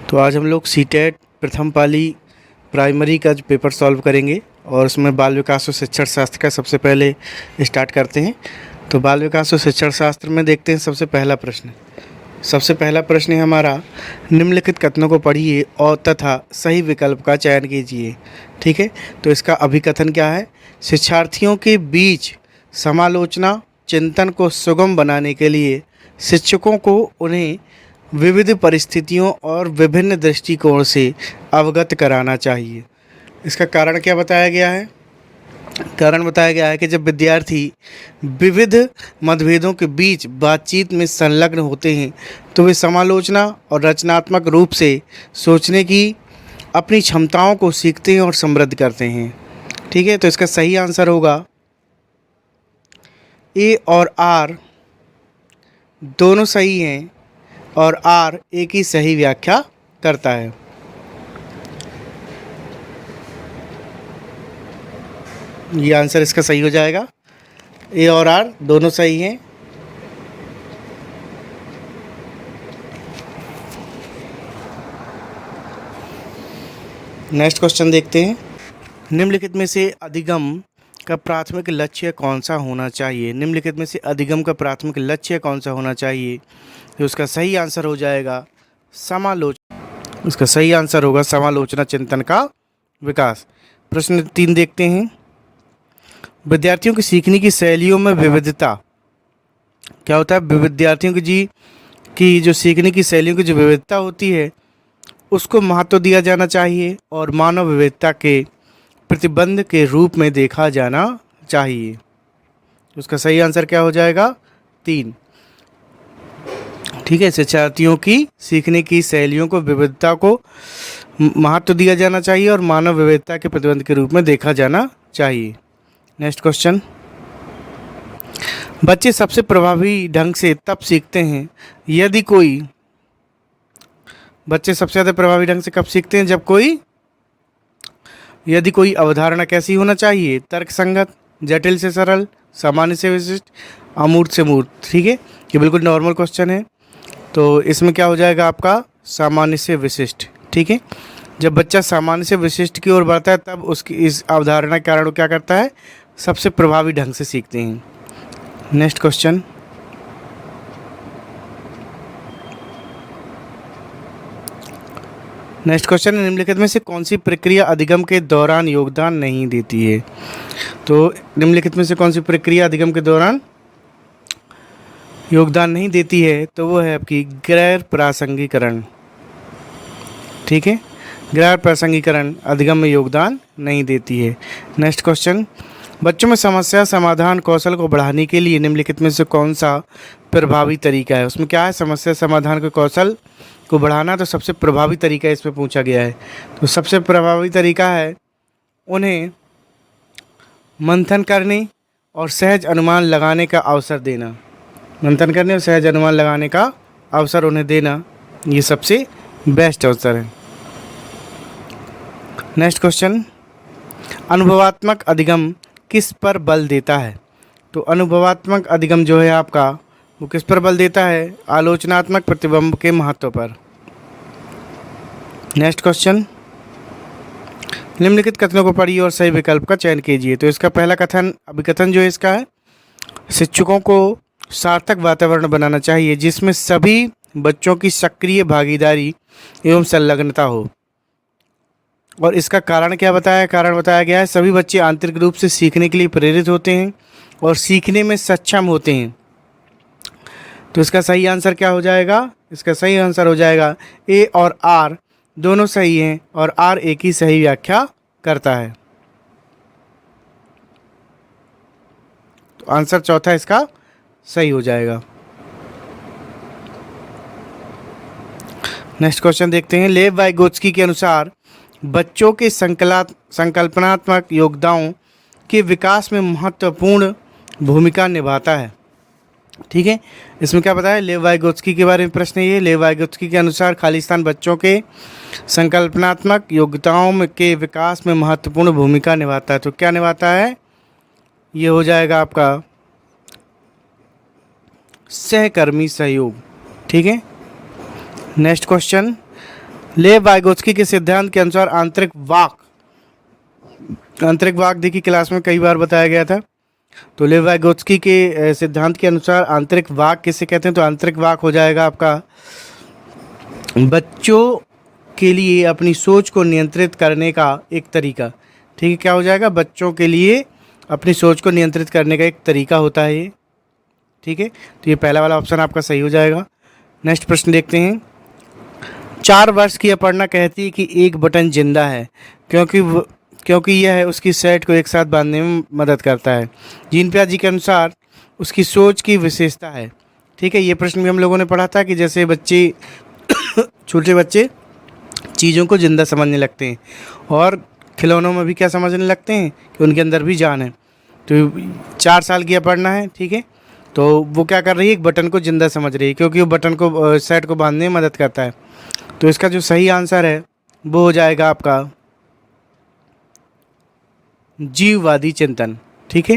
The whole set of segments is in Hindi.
तो आज हम लोग सीटेट प्रथम पाली प्राइमरी का जो पेपर सॉल्व करेंगे और उसमें बाल विकास और शिक्षण शास्त्र का सबसे पहले स्टार्ट करते हैं। तो बाल विकास और शिक्षण शास्त्र में देखते हैं सबसे पहला प्रश्न है हमारा, निम्नलिखित कथनों को पढ़िए और तथा सही विकल्प का चयन कीजिए। ठीक है, तो इसका अभिकथन क्या है? शिक्षार्थियों के बीच समालोचना चिंतन को सुगम बनाने के लिए शिक्षकों को उन्हें विविध परिस्थितियों और विभिन्न दृष्टिकोण से अवगत कराना चाहिए। इसका कारण क्या बताया गया है? कारण बताया गया है कि जब विद्यार्थी विविध मतभेदों के बीच बातचीत में संलग्न होते हैं तो वे समालोचना और रचनात्मक रूप से सोचने की अपनी क्षमताओं को सीखते हैं और समृद्ध करते हैं। ठीक है, तो इसका सही आंसर होगा ए और आर दोनों सही हैं और आर एक ही सही व्याख्या करता है। ये आंसर इसका सही हो जाएगा। ए और आर दोनों सही हैं। नेक्स्ट क्वेश्चन देखते हैं, निम्नलिखित में से अधिगम का प्राथमिक लक्ष्य कौन सा होना चाहिए? निम्नलिखित में से अधिगम का प्राथमिक लक्ष्य कौन सा होना चाहिए? तो उसका सही आंसर हो जाएगा समालोचना। इसका सही आंसर होगा समालोचना चिंतन का विकास। प्रश्न 3 देखते हैं, विद्यार्थियों की सीखने की शैलियों में विविधता क्या होता है? विद्यार्थियों की जो सीखने की शैलियों की जो विविधता होती है उसको महत्व दिया जाना चाहिए और मानव विविधता के प्रतिबंध के रूप में देखा जाना चाहिए। उसका सही आंसर क्या हो जाएगा? 3। ठीक है, शिक्षार्थियों की सीखने की शैलियों को विविधता को महत्व दिया जाना चाहिए और मानव विविधता के प्रतिबंध के रूप में देखा जाना चाहिए। नेक्स्ट क्वेश्चन, बच्चे सबसे प्रभावी ढंग से तब सीखते हैं यदि कोई बच्चे सबसे ज़्यादा प्रभावी ढंग से कब सीखते हैं? यदि कोई अवधारणा कैसी होना चाहिए? तर्कसंगत, जटिल से सरल, सामान्य से विशिष्ट, अमूर्त से मूर्त। ठीक है, ये बिल्कुल नॉर्मल क्वेश्चन है, तो इसमें क्या हो जाएगा आपका? सामान्य से विशिष्ट। ठीक है, जब बच्चा सामान्य से विशिष्ट की ओर बढ़ता है तब उसकी इस अवधारणा के कारण क्या करता है? सबसे प्रभावी ढंग से सीखते हैं। नेक्स्ट क्वेश्चन, निम्नलिखित में से कौन सी प्रक्रिया अधिगम के दौरान योगदान नहीं देती है? तो निम्नलिखित में से कौन सी प्रक्रिया अधिगम के दौरान योगदान नहीं देती है? तो वो है आपकी गैर प्रासंगिकरण। ठीक है, गैर प्रासंगिकरण अधिगम में योगदान नहीं देती है। नेक्स्ट क्वेश्चन, बच्चों में समस्या समाधान कौशल को बढ़ाने के लिए निम्नलिखित में से कौन सा प्रभावी तरीका है? उसमें क्या है? समस्या समाधान के कौशल को बढ़ाना, तो सबसे प्रभावी तरीका इसमें पूछा गया है। तो सबसे प्रभावी तरीका है उन्हें मंथन करने और सहज अनुमान लगाने का अवसर देना। मंथन करने और सहज अनुमान लगाने का अवसर उन्हें देना, ये सबसे बेस्ट अवसर है। नेक्स्ट क्वेश्चन, अनुभवात्मक अधिगम किस पर बल देता है? तो अनुभवात्मक अधिगम जो है आपका वो किस पर बल देता है? आलोचनात्मक प्रतिबिंब के महत्व पर। नेक्स्ट क्वेश्चन, निम्नलिखित कथनों को पढ़िए और सही विकल्प का चयन कीजिए। तो इसका पहला अभिकथन जो है इसका है, शिक्षकों को सार्थक वातावरण बनाना चाहिए जिसमें सभी बच्चों की सक्रिय भागीदारी एवं संलग्नता हो। और इसका कारण क्या बताया? कारण बताया गया है सभी बच्चे आंतरिक रूप से सीखने के लिए प्रेरित होते हैं और सीखने में सक्षम होते हैं। तो इसका सही आंसर क्या हो जाएगा? इसका सही आंसर हो जाएगा ए और आर दोनों सही हैं और आर एक ही सही व्याख्या करता है। तो आंसर चौथा इसका सही हो जाएगा। नेक्स्ट क्वेश्चन देखते हैं, लेव वाइगोत्स्की के अनुसार बच्चों के संकल्पनात्मक योगदानों के विकास में महत्वपूर्ण भूमिका निभाता है। ठीक है, इसमें क्या बताया? लेव वाइगोत्स्की के बारे में प्रश्न है ये। लेव वाइगोत्स्की के अनुसार खालिस्तान बच्चों के संकल्पनात्मक योग्यताओं के विकास में महत्वपूर्ण भूमिका निभाता है। तो क्या निभाता है? ये हो जाएगा आपका सहकर्मी सहयोग। ठीक है, नेक्स्ट क्वेश्चन, लेव वाइगोत्स्की के सिद्धांत के अनुसार आंतरिक वाक देखिए क्लास में कई बार बताया गया था। तो लेव वाइगोत्स्की के सिद्धांत के अनुसार आंतरिक वाक किसे कहते हैं? तो आंतरिक वाक हो जाएगा आपका बच्चों के लिए अपनी सोच को नियंत्रित करने का एक तरीका। ठीक है, क्या हो जाएगा? बच्चों के लिए अपनी सोच को नियंत्रित करने का एक तरीका होता है ये। ठीक है, तो ये पहला वाला ऑप्शन आपका सही हो जाएगा। नेक्स्ट प्रश्न देखते हैं। 4 वर्ष की अपर्णा कहती है कि एक बटन जिंदा है क्योंकि यह उसकी सेट को एक साथ बांधने में मदद करता है। जीन पियाजे के अनुसार उसकी सोच की विशेषता है। ठीक है, ये प्रश्न भी हम लोगों ने पढ़ा था कि जैसे बच्चे छोटे बच्चे चीज़ों को जिंदा समझने लगते हैं और खिलौनों में भी क्या समझने लगते हैं कि उनके अंदर भी जान है। तो 4 साल की अपर्णा है, ठीक है, तो वो क्या कर रही है? एक बटन को जिंदा समझ रही है क्योंकि वो बटन को सेट को बांधने में मदद करता है। तो इसका जो सही आंसर है वो हो जाएगा आपका जीववादी चिंतन। ठीक है,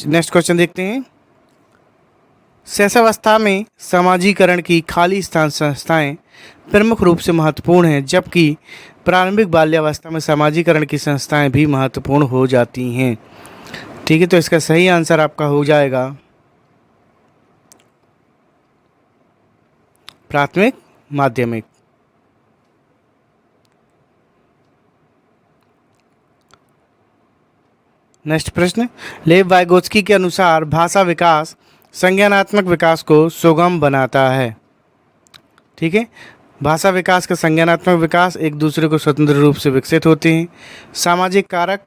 नेक्स्ट क्वेश्चन देखते हैं। शैशवावस्था में समाजीकरण की खाली स्थान संस्थाएं प्रमुख रूप से महत्वपूर्ण हैं, जबकि प्रारंभिक बाल्यावस्था में समाजीकरण की संस्थाएं भी महत्वपूर्ण हो जाती हैं। ठीक है, तो इसका सही आंसर आपका हो जाएगा प्राथमिक माध्यमिक। नेक्स्ट प्रश्न। लेव वाइगोत्स्की के अनुसार भाषा विकास संज्ञानात्मक विकास को सुगम बनाता है। ठीक है, भाषा विकास का संज्ञानात्मक विकास एक दूसरे को स्वतंत्र रूप से विकसित होते हैं। सामाजिक कारक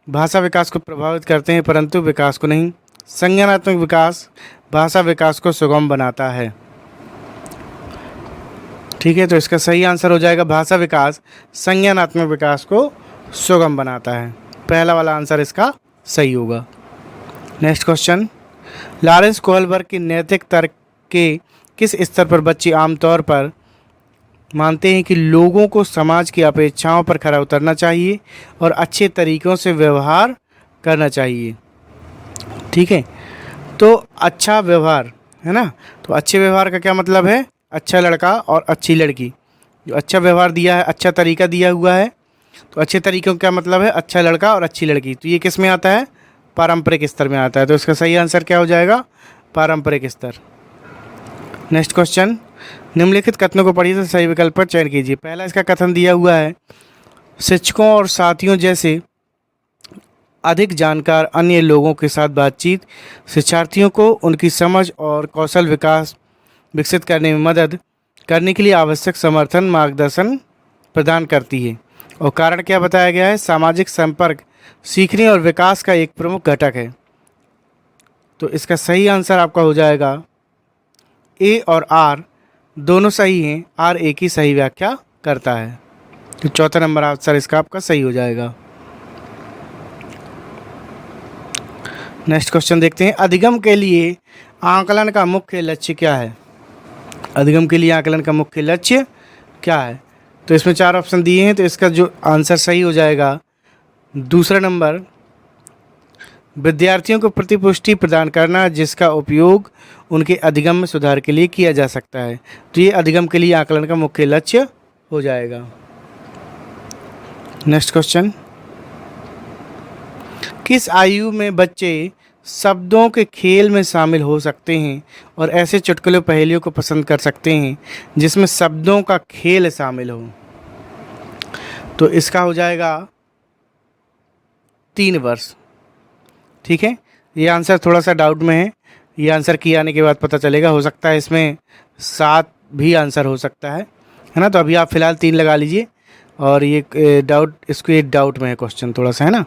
भाषा विकास को प्रभावित करते हैं परंतु विकास को नहीं। संज्ञानात्मक विकास भाषा विकास को सुगम बनाता है। ठीक है, तो इसका सही आंसर हो जाएगा भाषा विकास संज्ञानात्मक विकास को सुगम बनाता है। पहला वाला आंसर इसका सही होगा। Next question. लॉरेंस कोहलबर्ग की नैतिक तर्क के किस स्तर पर बच्चे आमतौर पर मानते हैं कि लोगों को समाज की अपेक्षाओं पर खरा उतरना चाहिए और अच्छे तरीक़ों से व्यवहार करना चाहिए? ठीक है, तो अच्छा व्यवहार है ना, तो अच्छे व्यवहार का क्या मतलब है? अच्छा लड़का और अच्छी लड़की, जो अच्छा व्यवहार दिया है, अच्छा तरीका दिया हुआ है, तो अच्छे तरीक़ों का क्या मतलब है? अच्छा लड़का और अच्छी लड़की। तो ये किस में आता है? पारंपरिक स्तर में आता है। तो इसका सही आंसर क्या हो जाएगा? पारंपरिक स्तर। Next question. निम्नलिखित कथनों को पढ़िए तो सही विकल्प पर चयन कीजिए। पहला इसका कथन दिया हुआ है, शिक्षकों और साथियों जैसे अधिक जानकार अन्य लोगों के साथ बातचीत शिक्षार्थियों को उनकी समझ और कौशल विकास विकसित करने में मदद करने के लिए आवश्यक समर्थन मार्गदर्शन प्रदान करती है। और कारण क्या बताया गया है? सामाजिक संपर्क सीखने और विकास का एक प्रमुख घटक है। तो इसका सही आंसर आपका हो जाएगा ए और आर दोनों सही हैं। आर ए की सही व्याख्या करता है, तो चौथा नंबर आंसर इसका आपका सही हो जाएगा। नेक्स्ट क्वेश्चन देखते हैं। अधिगम के लिए आकलन का मुख्य लक्ष्य क्या है? अधिगम के लिए आकलन का मुख्य लक्ष्य क्या है? तो इसमें 4 ऑप्शन दिए हैं, तो इसका जो आंसर सही हो जाएगा दूसरा नंबर, विद्यार्थियों को प्रतिपुष्टि प्रदान करना जिसका उपयोग उनके अधिगम में सुधार के लिए किया जा सकता है। तो ये अधिगम के लिए आकलन का मुख्य लक्ष्य हो जाएगा। Next question. किस आयु में बच्चे शब्दों के खेल में शामिल हो सकते हैं और ऐसे चुटकुले पहेलियों को पसंद कर सकते हैं जिसमें शब्दों का खेल शामिल हो? तो इसका हो जाएगा 3 वर्ष। ठीक है, ये आंसर थोड़ा सा डाउट में है, ये आंसर किए आने के बाद पता चलेगा। हो सकता है इसमें 7 भी आंसर हो सकता है ना। तो अभी आप फ़िलहाल 3 लगा लीजिए और ये डाउट, इसको ये डाउट में है क्वेश्चन थोड़ा सा, है ना।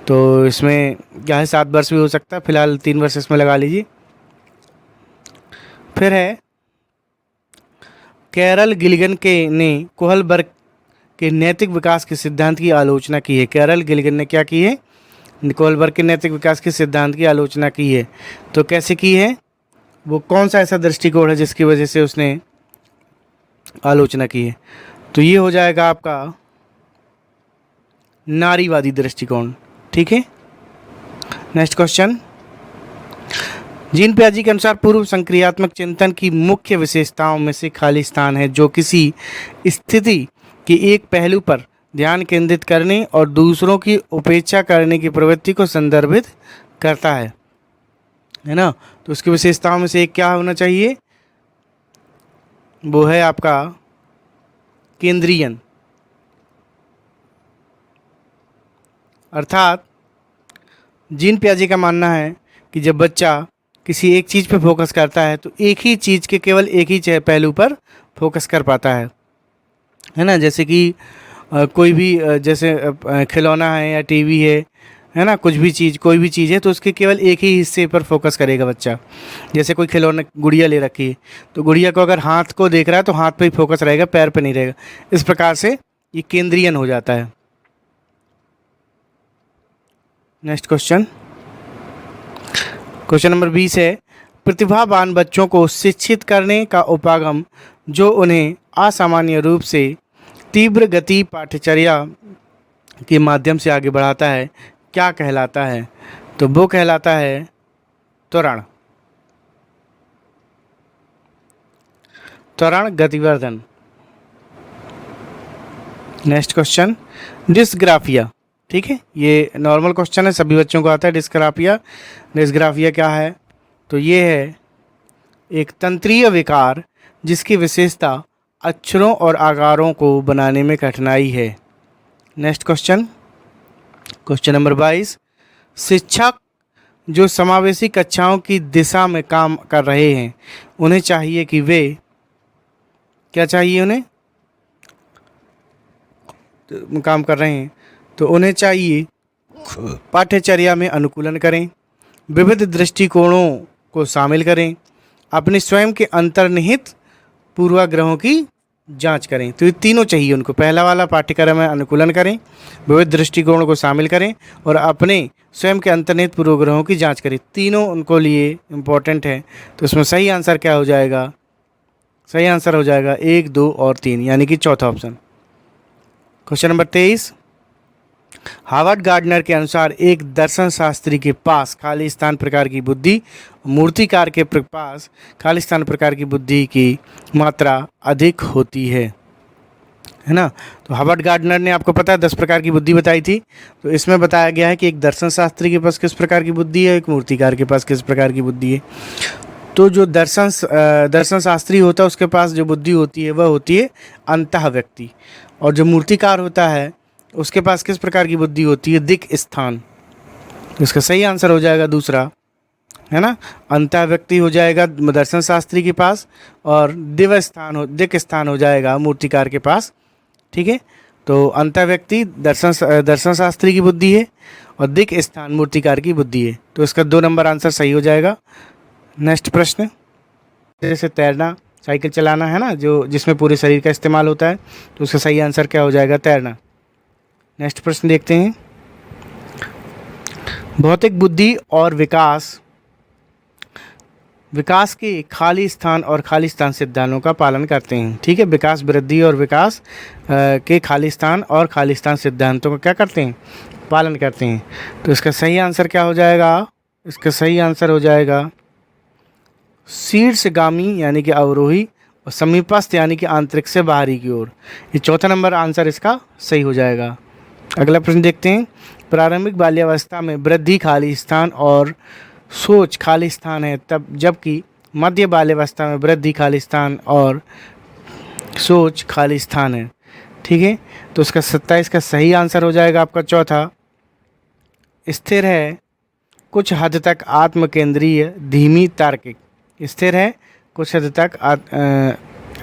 तो इसमें क्या है, 7 वर्ष भी हो सकता है, फ़िलहाल 3 वर्ष इसमें लगा लीजिए। फिर है कैरल गिलिगन ने कोहलबर्ग के नैतिक विकास के सिद्धांत की आलोचना की है। कैरल गिलिगन ने क्या की है? कोहलबर्ग के नैतिक विकास के सिद्धांत की आलोचना की है। तो कैसे की है? वो कौन सा ऐसा दृष्टिकोण है जिसकी वजह से उसने आलोचना की है? तो ये हो जाएगा आपका नारीवादी दृष्टिकोण। ठीक है, नेक्स्ट क्वेश्चन। जीन पियाजे के अनुसार पूर्व संक्रियात्मक चिंतन की मुख्य विशेषताओं में से खाली स्थान है, जो किसी स्थिति के एक पहलू पर ध्यान केंद्रित करने और दूसरों की उपेक्षा करने की प्रवृत्ति को संदर्भित करता है ना। तो उसकी विशेषताओं में से एक क्या होना चाहिए, वो है आपका केंद्रीयन, अर्थात जीन पियाजे का मानना है कि जब बच्चा किसी एक चीज़ पर फोकस करता है तो एक ही चीज़ के केवल एक ही पहलू पर फोकस कर पाता है ना। जैसे कि कोई भी जैसे खिलौना है या टीवी है ना, कुछ भी चीज़, कोई भी चीज़ है तो उसके केवल एक ही हिस्से पर फोकस करेगा बच्चा। जैसे कोई खिलौना गुड़िया ले रखी है तो गुड़िया को अगर हाथ को देख रहा है तो हाथ पे ही फोकस रहेगा, पैर पे नहीं रहेगा। इस प्रकार से ये केंद्रीयन हो जाता है। नेक्स्ट क्वेश्चन नंबर 20 है, प्रतिभावान बच्चों को शिक्षित करने का उपागम जो उन्हें असामान्य रूप से तीव्र गति पाठ्यचर्या के माध्यम से आगे बढ़ाता है, क्या कहलाता है? तो वो कहलाता है त्वरण गतिवर्धन। Next question, dysgraphia. ठीक है, ये नॉर्मल क्वेश्चन है, सभी बच्चों को आता है। डिस्ग्राफिया क्या है? तो ये है एक तंत्रीय विकार जिसकी विशेषता अक्षरों और आकारों को बनाने में कठिनाई है। नेक्स्ट क्वेश्चन नंबर 22, शिक्षक जो समावेशी कक्षाओं की दिशा में काम कर रहे हैं उन्हें चाहिए कि वे क्या चाहिए, उन्हें काम कर रहे हैं तो उन्हें चाहिए पाठ्यचर्या में अनुकूलन करें, विविध दृष्टिकोणों को शामिल करें, अपने स्वयं के अंतर्निहित पूर्वाग्रहों की जांच करें। तो ये तीनों चाहिए उनको। पहला वाला पाठ्यक्रम में अनुकूलन करें, विविध दृष्टिकोणों को शामिल करें और अपने स्वयं के अंतर्निहित पूर्वाग्रहों की जांच करें। तीनों उनको लिए इम्पोर्टेंट है। तो इसमें सही आंसर क्या हो जाएगा? सही आंसर हो जाएगा 1, 2 और 3, यानी कि चौथा option. Question number 23, Harvard gardener के अनुसार एक दर्शन शास्त्री के पास खाली स्थान प्रकार की बुद्धि, मूर्तिकार के पास खाली स्थान प्रकार की बुद्धि की मात्रा अधिक होती है ना। तो हार्वर्ड गार्डनर ने आपको पता है 10 प्रकार की बुद्धि बताई थी। तो इसमें बताया गया है कि एक दर्शन शास्त्री के पास किस प्रकार की बुद्धि है, एक मूर्तिकार के पास किस प्रकार की बुद्धि है। तो जो दर्शन शास्त्री होता है उसके पास जो बुद्धि होती है वह होती है अंतः व्यक्ति, और जो मूर्तिकार होता है उसके पास किस प्रकार की बुद्धि होती है? दिक् स्थान। तो इसका सही आंसर हो जाएगा दूसरा, है ना, अंतः व्यक्ति हो जाएगा दर्शन शास्त्री के पास, और दिक् स्थान हो जाएगा मूर्तिकार के पास। ठीक है, तो अंतः व्यक्ति दर्शन शास्त्री की बुद्धि है और दिक् स्थान मूर्तिकार की बुद्धि है। तो इसका 2 नंबर आंसर सही हो जाएगा। नेक्स्ट प्रश्न, जैसे तैरना, साइकिल चलाना है ना, जो जिसमें पूरे शरीर का इस्तेमाल होता है, तो उसका सही आंसर क्या हो जाएगा? तैरना। नेक्स्ट प्रश्न देखते हैं, भौतिक बुद्धि और विकास के खाली स्थान और खाली स्थान सिद्धांतों का पालन करते हैं। ठीक है, विकास, वृद्धि और विकास के खाली स्थान और खाली स्थान सिद्धांतों का क्या करते हैं? पालन करते हैं। तो इसका सही आंसर क्या हो जाएगा? इसका सही आंसर हो जाएगा शीर्षगामी यानी कि अवरोही, और समीपस्थ यानी कि आंतरिक से बाहरी की ओर। ये चौथा नंबर आंसर इसका सही हो जाएगा। अगला प्रश्न देखते हैं, प्रारंभिक बाल्यावस्था में वृद्धि खाली स्थान और सोच खाली स्थान है, तब जबकि मध्य बाल्यावस्था में वृद्धि खाली स्थान और सोच खाली स्थान है। ठीक है, तो उसका 27 का सही आंसर हो जाएगा आपका चौथा। स्थिर है कुछ हद तक आत्मकेंद्रीय, धीमी, तार्किक। स्थिर है कुछ हद तक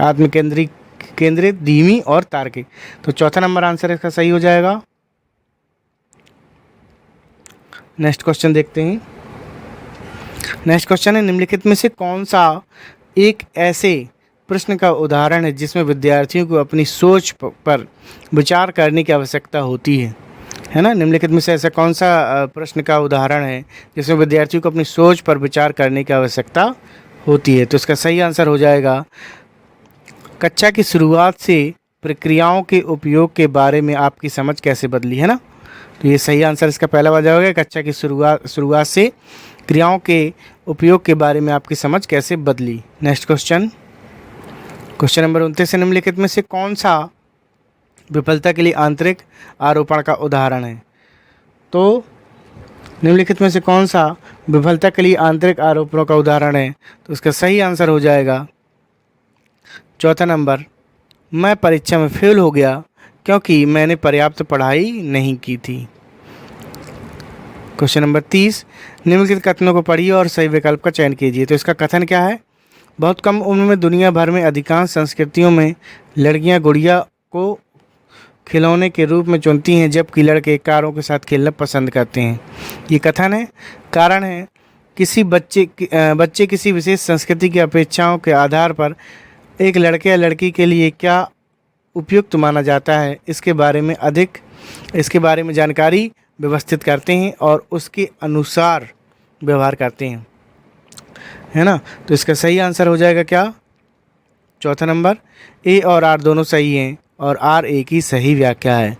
आत्मकेंद्रित, धीमी और तार्किक। तो चौथा नंबर आंसर इसका सही हो जाएगा। नेक्स्ट क्वेश्चन देखते हैं। नेक्स्ट क्वेश्चन है, निम्नलिखित में से कौन सा एक ऐसे प्रश्न का उदाहरण है जिसमें विद्यार्थियों को अपनी सोच पर विचार करने की आवश्यकता होती है ना। निम्नलिखित में से ऐसा कौन सा प्रश्न का उदाहरण है जिसमें विद्यार्थियों को अपनी सोच पर विचार करने की आवश्यकता होती है? तो इसका सही आंसर हो जाएगा, कक्षा की शुरुआत से प्रक्रियाओं के उपयोग के बारे में आपकी समझ कैसे बदली, है ना। तो ये सही आंसर इसका पहला हो जाएगा, कक्षा की शुरुआत से क्रियाओं के उपयोग के बारे में आपकी समझ कैसे बदली। नेक्स्ट क्वेश्चन नंबर 29 निम्नलिखित में से कौन सा विफलता के लिए आंतरिक आरोपण का उदाहरण है। तो निम्नलिखित में से कौन सा विफलता के लिए आंतरिक आरोपणों का उदाहरण है। तो इसका सही आंसर हो जाएगा चौथा नंबर, मैं परीक्षा में फेल हो गया क्योंकि मैंने पर्याप्त पढ़ाई नहीं की थी। क्वेश्चन नंबर 30, निम्नलिखित कथनों को पढ़िए और सही विकल्प का चयन कीजिए। तो इसका कथन क्या है। बहुत कम उम्र में दुनिया भर में अधिकांश संस्कृतियों में लड़कियां गुड़िया को खिलौने के रूप में चुनती हैं जबकि लड़के कारों के साथ खेलना पसंद करते हैं। ये कथन है। कारण है किसी बच्चे किसी विशेष संस्कृति की अपेक्षाओं के आधार पर एक लड़के या लड़की के लिए क्या उपयुक्त माना जाता है इसके बारे में जानकारी व्यवस्थित करते हैं और उसके अनुसार व्यवहार करते हैं, है ना। तो इसका सही आंसर हो जाएगा क्या, चौथा नंबर, ए और आर दोनों सही हैं और आर ए की सही व्याख्या है।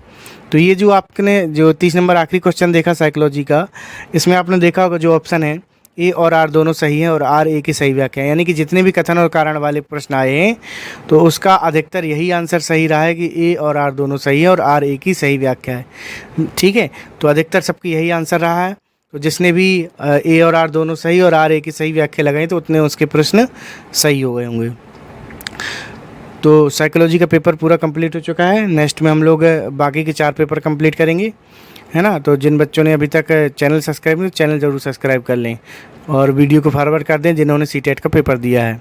तो ये जो आपने जो 30 नंबर आखिरी क्वेश्चन देखा साइकोलॉजी का, इसमें आपने देखा होगा जो ऑप्शन है ए और आर दोनों सही हैं और आर ए की सही व्याख्या है। यानी कि जितने भी कथन और कारण वाले प्रश्न आए हैं तो उसका अधिकतर यही आंसर सही रहा है कि ए और आर दोनों सही है और आर ए की सही व्याख्या है। ठीक है, तो अधिकतर सबकी यही आंसर रहा है। तो जिसने भी ए और आर दोनों सही और आर ए की सही व्याख्या लगाई तो उतने उसके प्रश्न सही हो गए होंगे। तो साइकोलॉजी का पेपर पूरा कंप्लीट हो चुका है। नेक्स्ट में हम लोग बाकी के 4 पेपर कंप्लीट करेंगे, है ना। तो जिन बच्चों ने अभी तक चैनल सब्सक्राइब नहीं, चैनल ज़रूर सब्सक्राइब कर लें और वीडियो को फॉरवर्ड कर दें जिन्होंने सीटेट का पेपर दिया है।